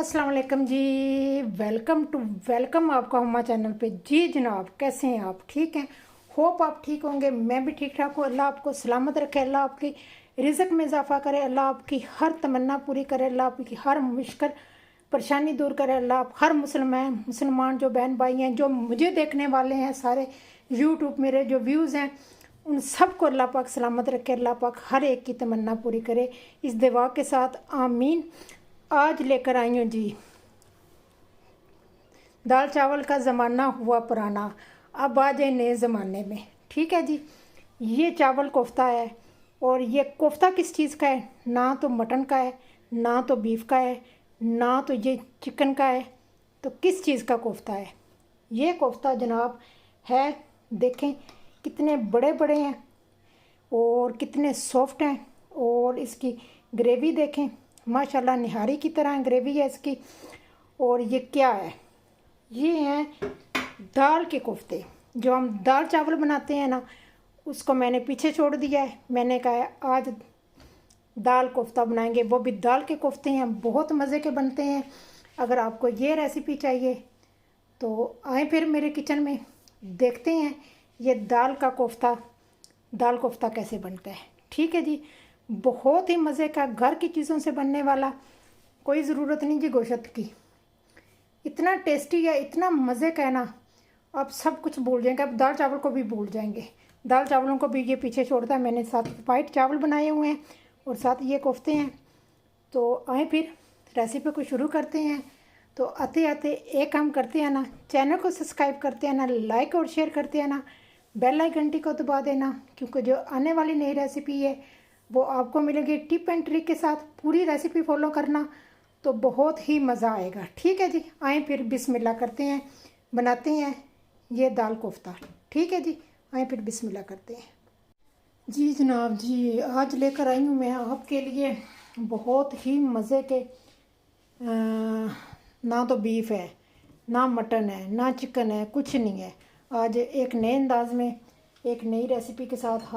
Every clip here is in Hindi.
अस्सलाम वालेकुम जी। वेलकम आपका हमारे चैनल पे। जी जनाब, कैसे हैं आप? ठीक हैं? होप आप ठीक होंगे। मैं भी ठीक ठाक हूँ। अल्लाह आपको सलामत रखे, अल्लाह आपकी रिज़्क में इजाफा करे, अल्लाह आपकी हर तमन्ना पूरी करे, अल्लाह आपकी हर मुश्किल परेशानी दूर करे। अल्लाह आप हर मुसलमान जो बहन भाई हैं, जो मुझे देखने वाले हैं, सारे यूट्यूब मेरे जो व्यूज़ हैं, उन सबको अल्लाह पाक सलामत रखे, अल्लाह पाक हर एक की तमन्ना पूरी करे। इस दुआ के साथ आमीन। आज लेकर आई हूँ जी, दाल चावल का ज़माना हुआ पुराना, अब आ जाए नए ज़माने में। ठीक है जी। ये चावल कोफ्ता है, और ये कोफ्ता किस चीज़ का है? ना तो मटन का है, ना तो बीफ का है, ना तो ये चिकन का है। तो किस चीज़ का कोफ्ता है? ये कोफ्ता जनाब है, देखें कितने बड़े बड़े हैं और कितने सॉफ्ट हैं, और इसकी ग्रेवी देखें, माशाल्लाह निहारी की तरह ग्रेवी है इसकी। और ये क्या है? ये हैं दाल के कोफ्ते। जो हम दाल चावल बनाते हैं ना, उसको मैंने पीछे छोड़ दिया है। मैंने कहा है आज दाल कोफ्ता बनाएंगे, वो भी दाल के कोफ्ते हैं, बहुत मज़े के बनते हैं। अगर आपको ये रेसिपी चाहिए तो आए फिर मेरे किचन में, देखते हैं ये दाल कोफ्ता कैसे बनता है। ठीक है जी। बहुत ही मज़े का, घर की चीज़ों से बनने वाला, कोई ज़रूरत नहीं जी गोश्त की। इतना टेस्टी है, इतना मज़े का है ना, आप सब कुछ भूल जाएंगे। आप दाल चावल को भी भूल जाएंगे। दाल चावलों को भी ये पीछे छोड़ता है। मैंने साथ वाइट चावल बनाए हुए हैं और साथ ये कोफ्ते हैं। तो आए फिर रेसिपी को शुरू करते हैं। तो आते आते एक काम करते हैं ना, चैनल को सब्सक्राइब करते हैं ना, लाइक और शेयर करते हैं ना, बेल आइकन घंटी को दबा देना, क्योंकि जो आने वाली नई रेसिपी है वो आपको मिलेगी टिप एंड ट्रिक के साथ। पूरी रेसिपी फॉलो करना तो बहुत ही मज़ा आएगा। ठीक है जी। आए फिर बिस्मिल्लाह करते हैं, बनाते हैं ये दाल कोफ्ता। ठीक है जी। आए फिर बिस्मिल्लाह करते हैं। जी जनाब जी, आज लेकर आई हूँ मैं आपके लिए बहुत ही मज़े के, ना तो बीफ है, ना मटन है, ना चिकन है, कुछ नहीं है। आज एक नए अंदाज में एक नई रेसिपी के साथ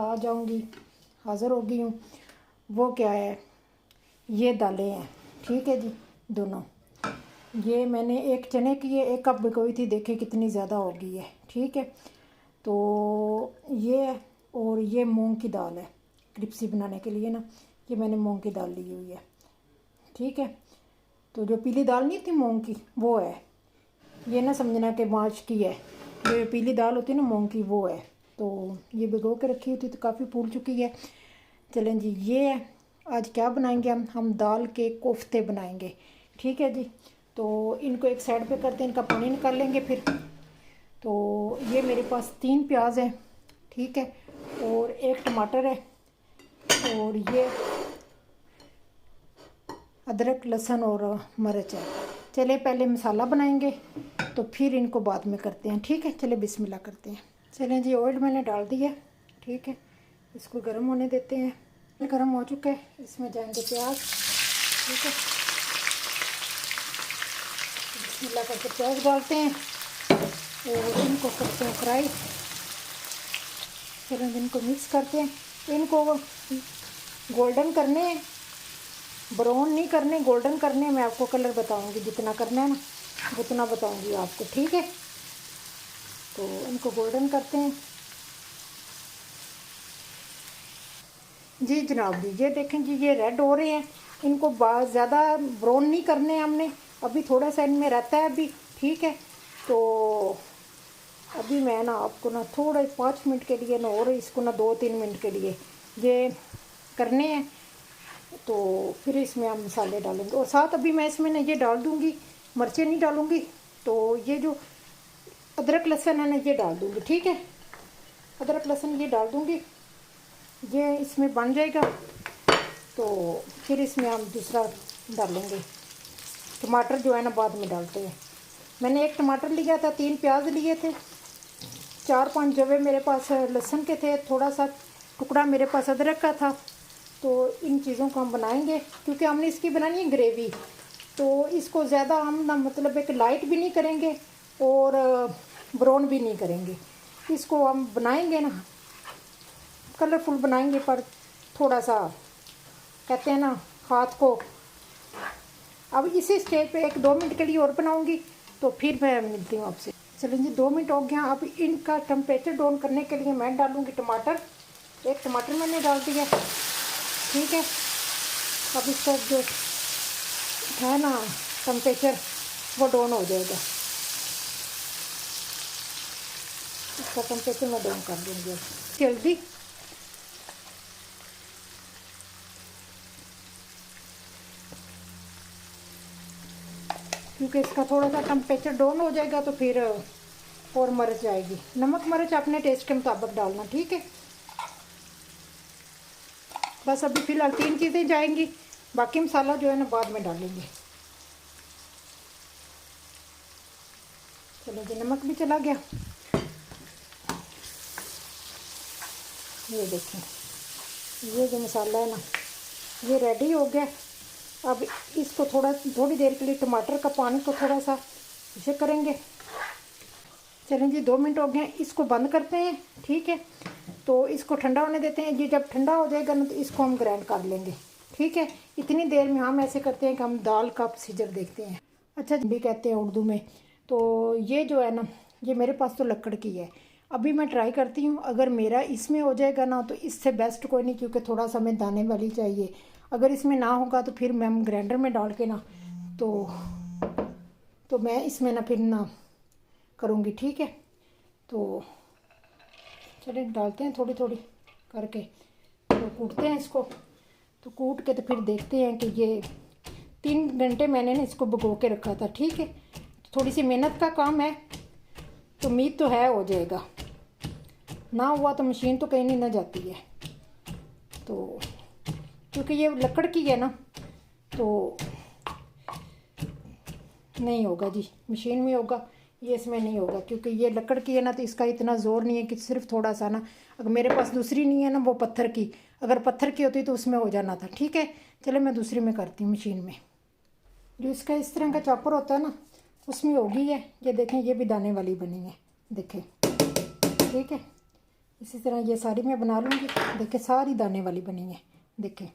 हाज़िर हो गई हूँ। वो क्या है? ये दालें हैं। ठीक है जी। दोनों ये मैंने एक चने की है, 1 कप भिगोई थी, देखें कितनी ज़्यादा हो गई है। ठीक है। तो ये, और ये मूंग की दाल है क्रिप्सी बनाने के लिए ना, ये मैंने मूंग की दाल ली हुई है। ठीक है। तो जो पीली दाल नहीं थी मूंग की, वो है। ये ना समझना कि मार्च की है, जो पीली दाल होती है ना मूंग की, वो है। तो ये भिगो के रखी हुई थी, तो काफ़ी फूल चुकी है। चलें जी, ये है। आज क्या बनाएंगे हम दाल के कोफ्ते बनाएंगे। ठीक है जी। तो इनको एक साइड पे करते हैं, इनका पानी निकाल लेंगे फिर। तो ये मेरे पास 3 प्याज हैं। ठीक है। और 1 टमाटर है, और ये अदरक लहसुन और मिर्च है। चले पहले मसाला बनाएंगे, तो फिर इनको बाद में करते हैं। ठीक है। चले बिस्मिल्लाह करते हैं। चलें जी, ऑयल मैंने डाल दिया। ठीक है। इसको गर्म होने देते हैं। गर्म हो चुका है, इसमें जाएंगे प्याज। ठीक है। बिस्मिल्लाह करके प्याज डालते हैं और इनको करते हैं फ्राई। फिर इनको मिक्स करते हैं। इनको गोल्डन करने हैं, ब्राउन नहीं करने, गोल्डन करने। मैं आपको कलर बताऊंगी, जितना करना है ना उतना बताऊंगी आपको। ठीक है। तो इनको गोल्डन करते हैं जी जनाब जी। ये देखें जी, ये रेड हो रहे हैं। इनको ज़्यादा ब्राउन नहीं करने हमने, अभी थोड़ा सा इनमें रहता है अभी। ठीक है। तो अभी मैं ना आपको ना थोड़ा 5 मिनट के लिए ना, और इसको ना 2-3 मिनट के लिए ये करने हैं। तो फिर इसमें हम मसाले डालेंगे, और साथ अभी मैं इसमें ना ये डाल दूँगी, मिर्चें नहीं डालूँगी। तो ये जो अदरक लहसुन है ना, ये डाल दूँगी। ठीक है। अदरक लहसुन ये डाल दूँगी, ये इसमें बन जाएगा। तो फिर इसमें हम दूसरा डालेंगे, टमाटर जो है ना बाद में डालते हैं। मैंने 1 टमाटर लिया था, 3 प्याज लिए थे, 4-5 जवे मेरे पास लहसुन के थे, थोड़ा सा टुकड़ा मेरे पास अदरक का था। तो इन चीज़ों को हम बनाएंगे, क्योंकि हमने इसकी बनानी है ग्रेवी। तो इसको ज़्यादा हम ना, मतलब एक लाइट भी नहीं करेंगे और ब्राउन भी नहीं करेंगे। इसको हम बनाएंगे ना कलरफुल बनाएंगे, पर थोड़ा सा कहते हैं ना, हाथ को अब इसी स्टेज पे 1-2 मिनट के लिए और बनाऊंगी, तो फिर मैं मिलती हूँ आपसे। चलिए जी 2 मिनट हो गया। अब इनका टेम्परेचर डाउन करने के लिए मैं डालूंगी टमाटर। 1 टमाटर मैंने डाल दिया, ठीक है। अब इसका जो है ना टेम्परेचर वो डाउन हो जाएगा, इसका टेम्परेचर मैं डाउन कर दूँगी जल्दी। क्योंकि इसका थोड़ा सा टेम्परेचर डाउन हो जाएगा तो फिर और मिर्च आएगी। नमक मिर्च अपने टेस्ट के मुताबिक डालना, ठीक है। बस अभी फ़िलहाल 3 चीज़ें जाएंगी, बाकी मसाला जो है ना बाद में डालेंगे। चलो जी नमक भी चला गया। ये देखें, ये जो मसाला है ना ये रेडी हो गया। अब इसको थोड़ी देर के लिए टमाटर का पानी को थोड़ा सा इसे करेंगे। चलें जी 2 मिनट हो गए, इसको बंद करते हैं, ठीक है। तो इसको ठंडा होने देते हैं। ये जब ठंडा हो जाएगा ना तो इसको हम ग्राइंड कर लेंगे, ठीक है। इतनी देर में हम ऐसे करते हैं कि हम दाल का प्रोसीजर देखते हैं। अच्छा भी कहते हैं उर्दू में। तो ये जो है ना ये मेरे पास तो लकड़ की है। अभी मैं ट्राई करती हूँ, अगर मेरा इसमें हो जाएगा ना तो इससे बेस्ट कोई नहीं, क्योंकि थोड़ा सा हमें दाने वाली चाहिए। अगर इसमें ना होगा तो फिर मैं ग्राइंडर में डाल के ना तो मैं इसमें ना फिर ना करूँगी, ठीक है। तो चलिए डालते हैं थोड़ी थोड़ी करके, तो कूटते हैं इसको। तो कूट के तो फिर देखते हैं कि ये 3 घंटे मैंने ना इसको भिगो के रखा था, ठीक है। थोड़ी सी मेहनत का काम है, तो उम्मीद तो है हो जाएगा। ना हुआ तो मशीन तो कहीं नहीं ना जाती है। तो क्योंकि ये लकड़ की है ना तो नहीं होगा जी, मशीन में होगा, ये इसमें नहीं होगा। क्योंकि ये लकड़ की है ना तो इसका इतना ज़ोर नहीं है कि सिर्फ थोड़ा सा ना, अगर मेरे पास दूसरी नहीं है ना वो पत्थर की, अगर पत्थर की होती तो उसमें हो जाना था, ठीक है। चलो मैं दूसरी में करती हूँ, मशीन में। जो इसका इस तरह का चॉपर होता है ना उसमें होगी है। ये देखें ये भी दाने वाली बनी है, देखें, ठीक है। इसी तरह ये सारी मैं बना लूँगी। देखें सारी दाने वाली बनी है, देखें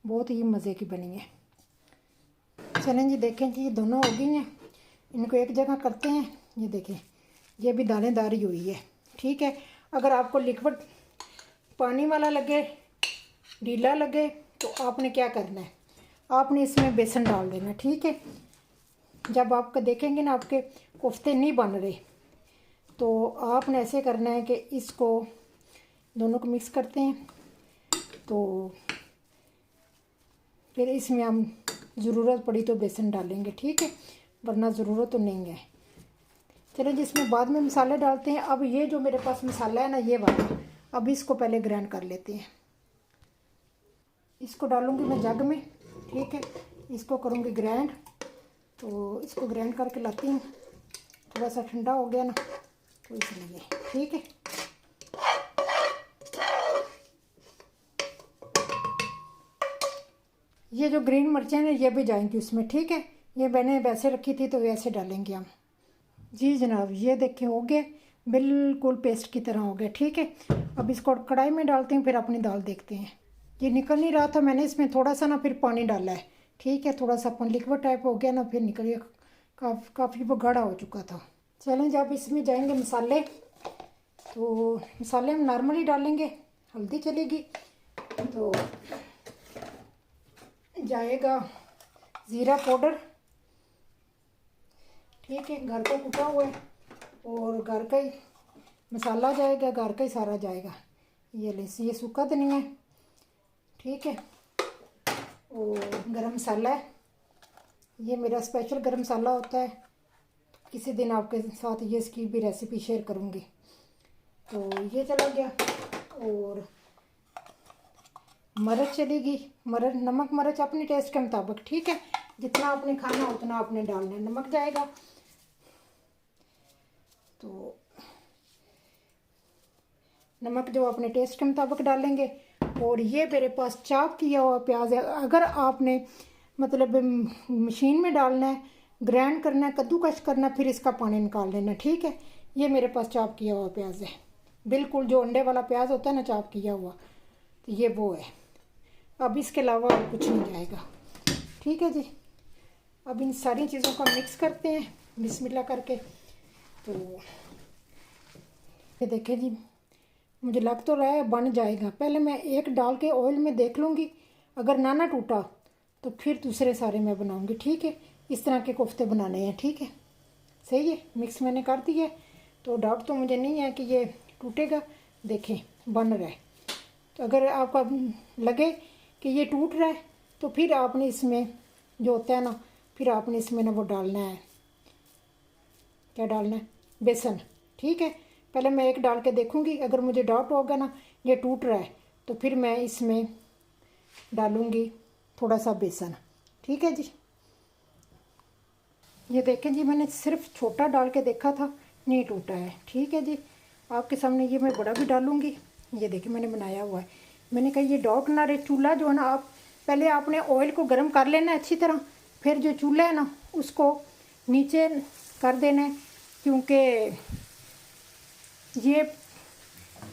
बहुत ही मज़े की बनी है। चलें जी देखें कि ये दोनों हो गई हैं, इनको एक जगह करते हैं। ये देखें ये भी दानेदारी हुई है, ठीक है। अगर आपको लिक्विड पानी वाला लगे, ढीला लगे, तो आपने क्या करना है, आपने इसमें बेसन डाल देना, ठीक है। जब आपका देखेंगे ना आपके कोफ्ते नहीं बन रहे तो आपने ऐसे करना है कि इसको दोनों को मिक्स करते हैं। तो फिर इसमें हम ज़रूरत पड़ी तो बेसन डालेंगे, ठीक है, वरना ज़रूरत तो नहीं है। चलिए जिसमें बाद में मसाले डालते हैं। अब ये जो मेरे पास मसाला है ना ये वाला, अब इसको पहले ग्राइंड कर लेते हैं। इसको डालूंगी मैं जग में, ठीक है। इसको करूँगी ग्राइंड। तो इसको ग्राइंड करके लाती हूँ, थोड़ा सा ठंडा हो गया ना तो इसलिए, ठीक है। ये जो ग्रीन मिर्चें हैं ये भी जाएंगी उसमें, ठीक है। ये मैंने वैसे रखी थी तो वैसे डालेंगे हम। जी जनाब ये देखें हो गया, बिल्कुल पेस्ट की तरह हो गया, ठीक है। अब इसको कढ़ाई में डालते हैं, फिर अपनी दाल देखते हैं। ये निकल नहीं रहा था, मैंने इसमें थोड़ा सा ना फिर पानी डाला है, ठीक है। थोड़ा सा अपन लिक्विड टाइप हो गया ना, फिर निकल गया, काफ़ी वो गाढ़ा हो चुका था। चलें जब इसमें जाएंगे मसाले, तो मसाले हम नॉर्मली डालेंगे। हल्दी चलेगी, तो जाएगा ज़ीरा पाउडर, ठीक है, घर का कुटा हुआ है, और घर का ही मसाला जाएगा, घर का ही सारा जाएगा। ये सूखा धनिया है, ठीक है, और गरम मसाला है। ये मेरा स्पेशल गरम मसाला होता है, किसी दिन आपके साथ ये इसकी भी रेसिपी शेयर करूँगी। तो ये चला गया, और मिर्च चलेगी, नमक मिर्च अपने टेस्ट के मुताबिक, ठीक है। जितना आपने खाना उतना आपने डालना है, नमक जाएगा। तो नमक जो अपने टेस्ट के मुताबिक डालेंगे। और ये मेरे पास चॉप किया हुआ प्याज है। अगर आपने मतलब मशीन में डालना है, ग्राइंड करना है, कद्दूकश करना है, फिर इसका पानी निकाल लेना, ठीक है। ये मेरे पास चॉप किया हुआ प्याज है, बिल्कुल जो अंडे वाला प्याज होता है ना चॉप किया हुआ, तो ये वो है। अब इसके अलावा और कुछ नहीं जाएगा, ठीक है जी। अब इन सारी चीज़ों को मिक्स करते हैं बिस्मिल्लाह करके। तो ये देखें जी, मुझे लग तो रहा है बन जाएगा। पहले मैं एक डाल के ऑयल में देख लूँगी, अगर ना टूटा तो फिर दूसरे सारे मैं बनाऊँगी। ठीक है, इस तरह के कोफ्ते बनाने हैं। ठीक है, सही है। मिक्स मैंने कर दिया है, तो डाउट तो मुझे नहीं है कि ये टूटेगा। देखें बन रहा है। तो अगर आपको लगे कि ये टूट रहा है तो फिर आपने इसमें जो होता है ना, फिर आपने इसमें ना वो डालना है, क्या डालना है, बेसन। ठीक है, पहले मैं एक डाल के देखूँगी, अगर मुझे डाउट होगा ना ये टूट रहा है तो फिर मैं इसमें डालूँगी थोड़ा सा बेसन। ठीक है जी, ये देखें जी, मैंने सिर्फ छोटा डाल के देखा था, नहीं टूटा है। ठीक है जी, आपके सामने ये मैं बड़ा भी डालूँगी। ये देखिए मैंने बनाया हुआ है। मैंने कहा ये डाउट ना रहे। चूल्हा जो है ना, आप पहले आपने ऑयल को गर्म कर लेना है अच्छी तरह, फिर जो चूल्हा है ना उसको नीचे कर देना है, क्योंकि ये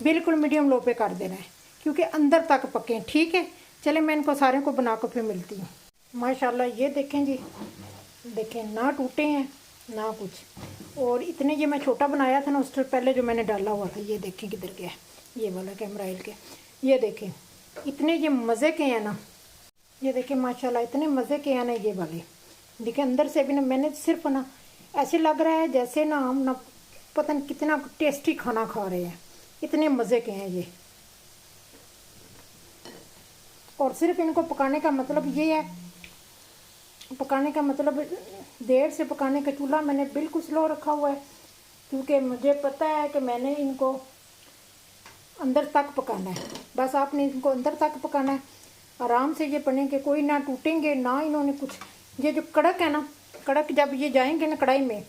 बिल्कुल मीडियम लो पे कर देना है, क्योंकि अंदर तक पकें। ठीक है, चले मैं इनको सारे को बना कर फिर मिलती हूँ। माशाल्लाह ये देखें जी, देखें ना टूटे हैं ना कुछ। और इतने ये मैं छोटा बनाया था ना उससे पहले जो मैंने डाला हुआ था, ये देखें किधर गया, ये वाला कैमरा हिल के। ये देखें इतने ये मज़े के हैं ना, ये देखें माशाल्लाह इतने मज़े के हैं ना ये वाले। देखिए अंदर से भी ना, मैंने सिर्फ ना ऐसे लग रहा है जैसे ना हम ना पता नहीं कितना टेस्टी खाना खा रहे हैं, इतने मज़े के हैं ये। और सिर्फ इनको पकाने का मतलब ये है, पकाने का मतलब देर से पकाने का चूल्हा मैंने बिल्कुल स्लो रखा हुआ है, क्योंकि मुझे पता है कि मैंने इनको अंदर तक पकाना है। बस आपने इनको अंदर तक पकाना है, आराम से ये बनेंगे, कोई ना टूटेंगे ना इन्होंने कुछ। ये जो कड़क है ना, कड़क जब ये जाएंगे ना कढ़ाई में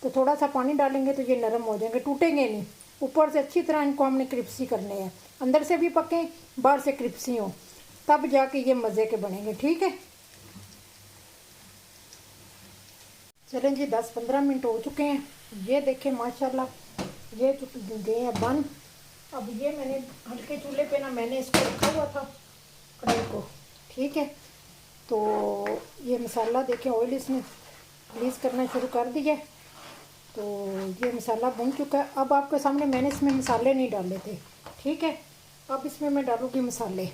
तो थोड़ा सा पानी डालेंगे तो ये नरम हो जाएंगे, टूटेंगे नहीं। ऊपर से अच्छी तरह इनको हमने क्रिप्सी करने हैं, अंदर से भी पकें बाहर से क्रिप्सी हो, तब जाके ये मज़े के बनेंगे। ठीक है, चलें जी 10-15 मिनट हो चुके हैं। ये देखें माशाल्लाह ये गए हैं बन। अब ये मैंने हल्के चूल्हे पे ना मैंने इसको रखा हुआ था कढ़ाई को। ठीक है, तो ये मसाला देखें ऑयल इसने रिलीज़ करना शुरू कर दिया। तो ये मसाला बन चुका है। अब आपके सामने मैंने इसमें मसाले नहीं डाले थे। ठीक है, अब इसमें मैं डालूँगी मसाले।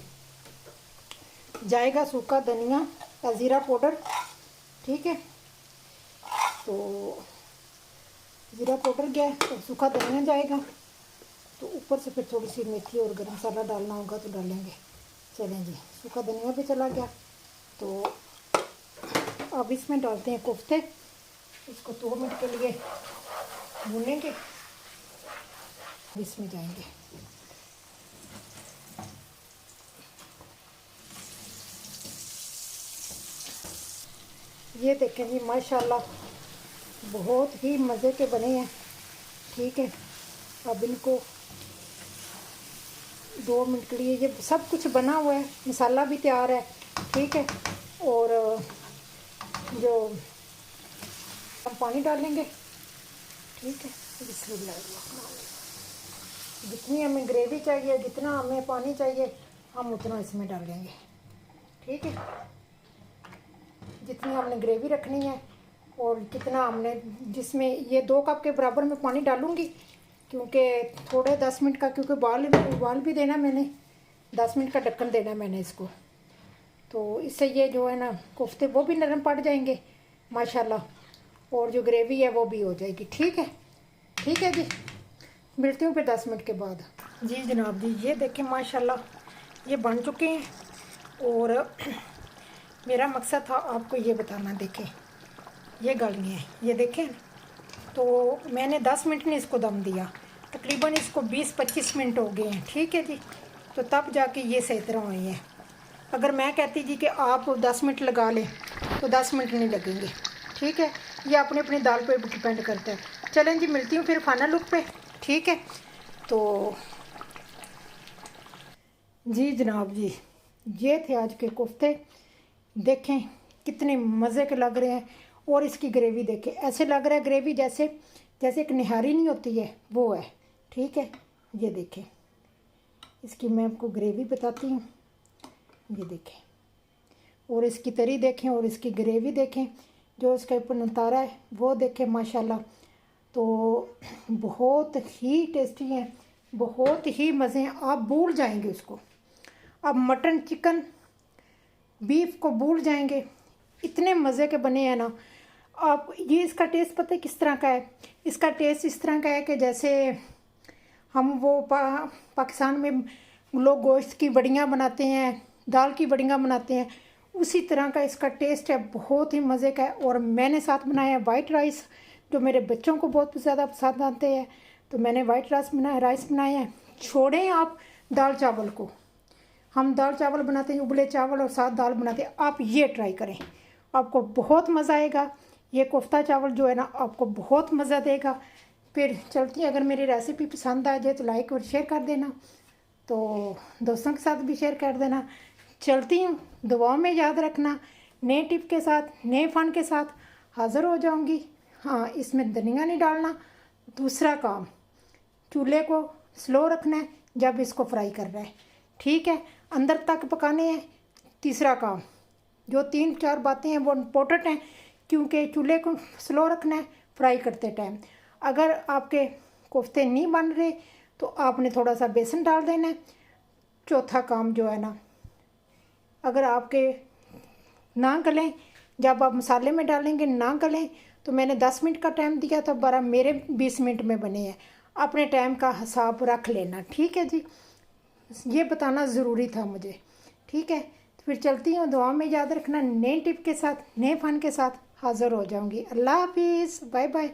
जाएगा सूखा धनिया का ज़ीरा पाउडर। ठीक है, तो ज़ीरा पाउडर गया और सूखा धनिया जाएगा, तो ऊपर से फिर थोड़ी सी मेथी और गरम मसाला डालना होगा तो डालेंगे। चलें जी, सूखा धनिया भी चला गया। तो अब इसमें डालते हैं कोफ्ते, इसको 2 मिनट के लिए भूनेंगे, इसमें जाएंगे। ये देखें जी माशाल्लाह बहुत ही मज़े के बने हैं। ठीक है, अब इनको 2 मिनट के लिए, ये सब कुछ बना हुआ है, मसाला भी तैयार है। ठीक है, और जो हम पानी डालेंगे। ठीक है, जितनी हमें ग्रेवी चाहिए, जितना हमें पानी चाहिए, हम उतना इसमें डालेंगे। ठीक है, जितनी हमने ग्रेवी रखनी है और कितना हमने, जिसमें ये 2 कप के बराबर में पानी डालूँगी, क्योंकि थोड़े 10 मिनट का, क्योंकि उबाल भी देना मैंने, 10 मिनट का ढक्कन देना मैंने इसको। तो इससे ये जो है ना कोफ्ते वो भी नरम पड़ जाएंगे माशाल्लाह, और जो ग्रेवी है वो भी हो जाएगी। ठीक है, ठीक है जी, मिलती हूँ फिर 10 मिनट के बाद। जी जनाब जी, ये देखें माशाल्लाह ये बन चुके हैं। और मेरा मकसद था आपको ये बताना। देखें ये गल गए हैं, ये देखें। तो मैंने 10 मिनट ने इसको दम दिया, तकरीबन इसको 20-25 मिनट हो गए हैं। ठीक है जी, तो तब जाके ये सही तरह हुई है। अगर मैं कहती जी कि आप 10 मिनट लगा लें तो 10 मिनट नहीं लगेंगे। ठीक है, ये अपने अपनी दाल पे डिपेंड करता है। चलें जी, मिलती हूँ फिर फाइनल लुक पे। ठीक है, तो जी जनाब जी, ये थे आज के कोफ्ते। देखें कितने मज़े के लग रहे हैं, और इसकी ग्रेवी देखें, ऐसे लग रहा है ग्रेवी जैसे एक निहारी नहीं होती है वो है। ठीक है, ये देखें, इसकी मैं आपको ग्रेवी बताती हूँ। ये देखें, और इसकी तरी देखें और इसकी ग्रेवी देखें, जो इसके ऊपर नतारा है वो देखें माशाल्लाह। तो बहुत ही टेस्टी है, बहुत ही मज़े हैं, आप भूल जाएंगे उसको। अब मटन चिकन बीफ को भूल जाएंगे, इतने मज़े के बने हैं ना। आप ये इसका टेस्ट पता है किस तरह का है? इसका टेस्ट इस तरह का है कि जैसे हम वो पाकिस्तान में लोग गोश्त की बड़ियाँ बनाते हैं, दाल की बड़ियाँ बनाते हैं, उसी तरह का इसका टेस्ट है, बहुत ही मज़े का है। और मैंने साथ बनाया है वाइट राइस, जो मेरे बच्चों को बहुत ज़्यादा पसंद आते हैं, तो मैंने वाइट राइस बनाए हैं। छोड़ें आप दाल चावल को, हम दाल चावल बनाते हैं, उबले चावल और साथ दाल बनाते हैं, आप ये ट्राई करें, आपको बहुत मज़ा आएगा। ये कोफ्ता चावल जो है ना आपको बहुत मज़ा देगा। फिर चलती है, अगर मेरी रेसिपी पसंद आ जाए तो लाइक और शेयर कर देना, तो दोस्तों के साथ भी शेयर कर देना। चलती हूँ, दुआओं में याद रखना। नए टिप के साथ, नए फ़न के साथ हाज़िर हो जाऊँगी। हाँ, इसमें धनिया नहीं डालना। दूसरा काम, चूल्हे को स्लो रखना है जब इसको फ्राई कर रहा है, ठीक है, अंदर तक पकाने हैं। तीसरा काम, जो 3-4 बातें हैं वो इम्पोर्टेंट हैं, क्योंकि चूल्हे को स्लो रखना है फ्राई करते टाइम। अगर आपके कोफ्ते नहीं बन रहे तो आपने थोड़ा सा बेसन डाल देना है। चौथा काम जो है ना, अगर आपके ना गलें, जब आप मसाले में डालेंगे ना गलें, तो मैंने 10 मिनट का टाइम दिया था, 12 मेरे 20 मिनट में बने हैं। अपने टाइम का हिसाब रख लेना, ठीक है जी, ये बताना ज़रूरी था मुझे, ठीक है। तो फिर चलती हूँ, दुआ में याद रखना। नए टिप के साथ, नए फ़न के साथ हाज़िर हो जाऊँगी। अल्लाह हाफिज़, बाय बाय।